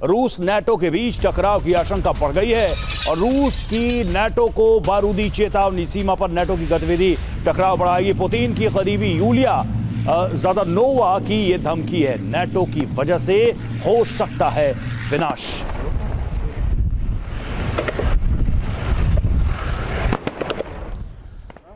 रूस नाटो के बीच टकराव की आशंका बढ़ गई है और रूस की नाटो को बारूदी चेतावनी। सीमा पर नाटो की गतिविधि टकराव बढ़ाएगी। पुतिन की करीबी यूलिया ज़दानोवा की यह धमकी है। नाटो की वजह से हो सकता है विनाश।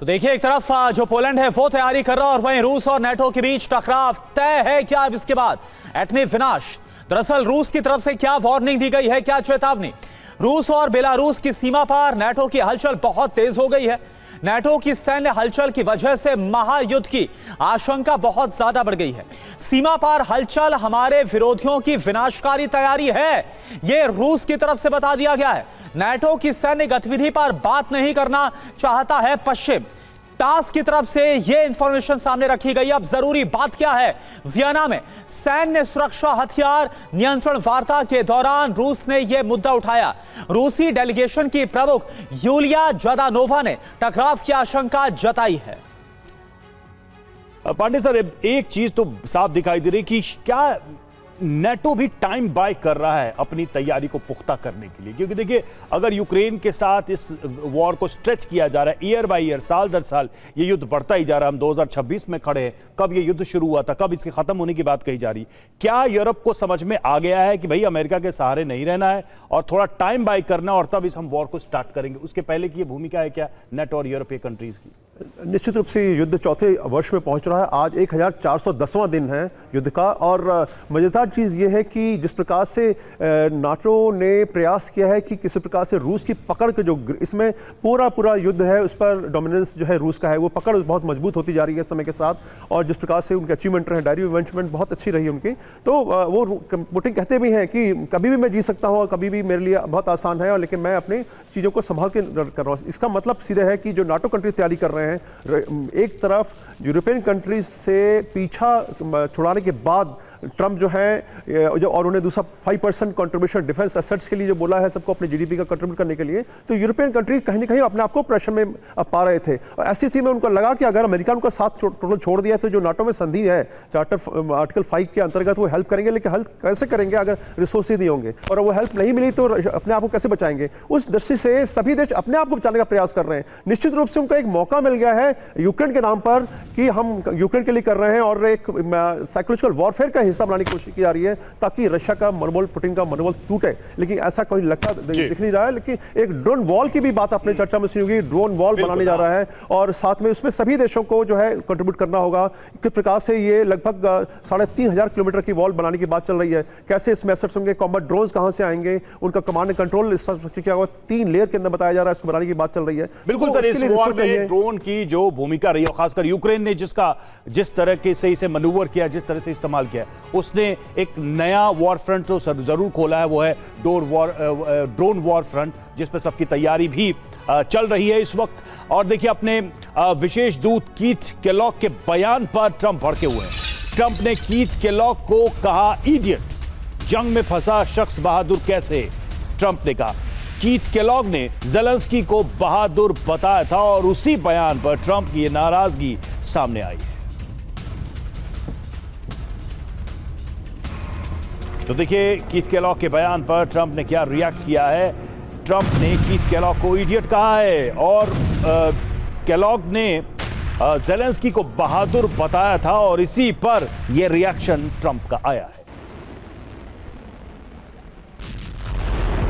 तो देखिए, एक तरफ जो पोलैंड है वो तैयारी कर रहा है और वहीं रूस और नाटो के बीच टकराव तय है क्या अब इसके बाद एटमी विनाश। दरअसल रूस की तरफ से क्या वार्निंग दी गई है, क्या चेतावनी। रूस और बेलारूस की सीमा पर नाटो की हलचल बहुत तेज हो गई है। नाटो की सैन्य हलचल की वजह से महायुद्ध की आशंका बहुत ज्यादा बढ़ गई है। सीमा पर हलचल हमारे विरोधियों की विनाशकारी तैयारी है, यह रूस की तरफ से बता दिया गया है। नाटो की सैन्य गतिविधि पर बात नहीं करना चाहता है पश्चिम। टास्क की तरफ से यह इंफॉर्मेशन सामने रखी गई। अब जरूरी बात क्या है, वियना में सैन्य सुरक्षा हथियार नियंत्रण वार्ता के दौरान रूस ने यह मुद्दा उठाया। रूसी डेलीगेशन की प्रमुख यूलिया ज़दानोवा ने टकराव की आशंका जताई है। पांडे सर, एक चीज तो साफ दिखाई दे रही कि क्या नाटो भी टाइम बाय कर रहा है अपनी तैयारी को पुख्ता करने के लिए, क्योंकि देखिए अगर यूक्रेन के साथ इस वॉर को स्ट्रेच किया जा रहा है ईयर बाय ईयर, साल दर साल ये युद्ध बढ़ता ही जा रहा है। हम 2026 में खड़े हैं, कब ये युद्ध शुरू हुआ था, कब इसके खत्म होने की बात कही जा रही। क्या यूरोप को समझ में आ गया है कि भाई अमेरिका के सहारे नहीं रहना है और थोड़ा टाइम बाय करना और तब इस हम वॉर को स्टार्ट करेंगे? उसके पहले की ये भूमिका है क्या नाटो और यूरोपीय कंट्रीज की? निश्चित रूप से युद्ध चौथे वर्ष में पहुंच रहा है। आज 1410वां दिन है युद्ध का और मजेदार चीज़ यह है कि जिस प्रकार से नाटो ने प्रयास किया है कि किसी प्रकार से रूस की पकड़ के जो इसमें पूरा युद्ध है उस पर डोमिनेंस जो है रूस का है, वो पकड़ बहुत मजबूत होती जा रही है समय के साथ। और जिस प्रकार से उनके अचीवमेंट रहे, डायरी इवेंचमेंट बहुत अच्छी रही उनकी, तो वो पुतिन कहते भी हैं कि कभी भी मैं जीत सकता हूँ और कभी भी मेरे लिए बहुत आसान है, और लेकिन मैं अपनी चीज़ों को संभाल के कर रहा हूँ। इसका मतलब सीधे है कि जो नाटो कंट्री तैयारी कर रहे हैं, एक तरफ यूरोपियन कंट्रीज से पीछा छुड़ाने के बाद ट्रंप जो है जो और उन्हें दूसरा 5% कंट्रीब्यूशन डिफेंस एसेट्स के लिए जो बोला है सबको अपने जीडीपी का कंट्रीब्यूट करने के लिए, तो यूरोपियन कंट्री कहीं ना कहीं अपने आप को प्रेशर में पा रहे थे। और ऐसी स्थिति में उनको लगा कि अगर अमेरिका उनका साथ टोटल छोड़ दिया तो जो नाटो में संधि है चार्टर आर्टिकल 5 के अंतर्गत वो हेल्प करेंगे, लेकिन हेल्प कैसे करेंगे अगर रिसोर्सेज नहीं होंगे, और वो हेल्प नहीं मिली तो अपने आप को कैसे बचाएंगे। उस दृष्टि से सभी देश अपने आप को बचाने का प्रयास कर रहे हैं। निश्चित रूप से उनको एक मौका मिल गया है यूक्रेन के नाम पर कि हम यूक्रेन के लिए कर रहे हैं और एक साइकोलॉजिकल वॉरफेयर का हिस्सा बनाने की कोशिश की जा रही है ताकि रशिया का मनोबल, पुतिन का मनोबल टूटे, लेकिन ऐसा कोई लगता दिख नहीं रहा है। लेकिन एक ड्रोन वॉल की भी बात अपने चर्चा में सुनी होगी, ड्रोन वॉल बनाने जा रहा है और साथ में उसमें सभी देशों को जो है कंट्रीब्यूट करना होगा। किस प्रकार से ये लगभग 3500 किलोमीटर की वॉल बनाने की बात चल रही है, कैसे इसमें एसेट्स होंगे, कॉम्बैट ड्रोन्स कहां से आएंगे, उनका कमांड एंड कंट्रोल क्या होगा, 3 लेयर के अंदर बताया जा रहा है, इसको बनाने की बात चल रही है। बिल्कुल सर, इस वॉर में ड्रोन की जो भूमिका रही है, खासकर यूक्रेन ने जिस तरह से इसे मनूवर किया, जिस तरह से इस्तेमाल किया, उसने एक नया वॉर फ्रंट तो जरूर खोला है, वो है ड्रोन वॉर फ्रंट, जिस पर सबकी तैयारी भी चल रही है इस वक्त। और देखिए अपने विशेष दूत कीथ केलॉग के बयान पर ट्रंप भड़के हुए हैं। ट्रंप ने कीथ केलॉग को कहा इडियट, जंग में फंसा शख्स बहादुर कैसे, ट्रंप ने कहा। कीथ केलॉग ने ज़ेलेंस्की को बहादुर बताया था और उसी बयान पर ट्रंप की नाराजगी सामने आई है। तो देखिए कीथ केलॉग के बयान पर ट्रंप ने क्या रिएक्ट किया है। ट्रंप ने कीथ केलॉग को इडियट कहा है और केलॉग ने ज़ेलेंस्की को बहादुर बताया था और इसी पर यह रिएक्शन ट्रंप का आया है।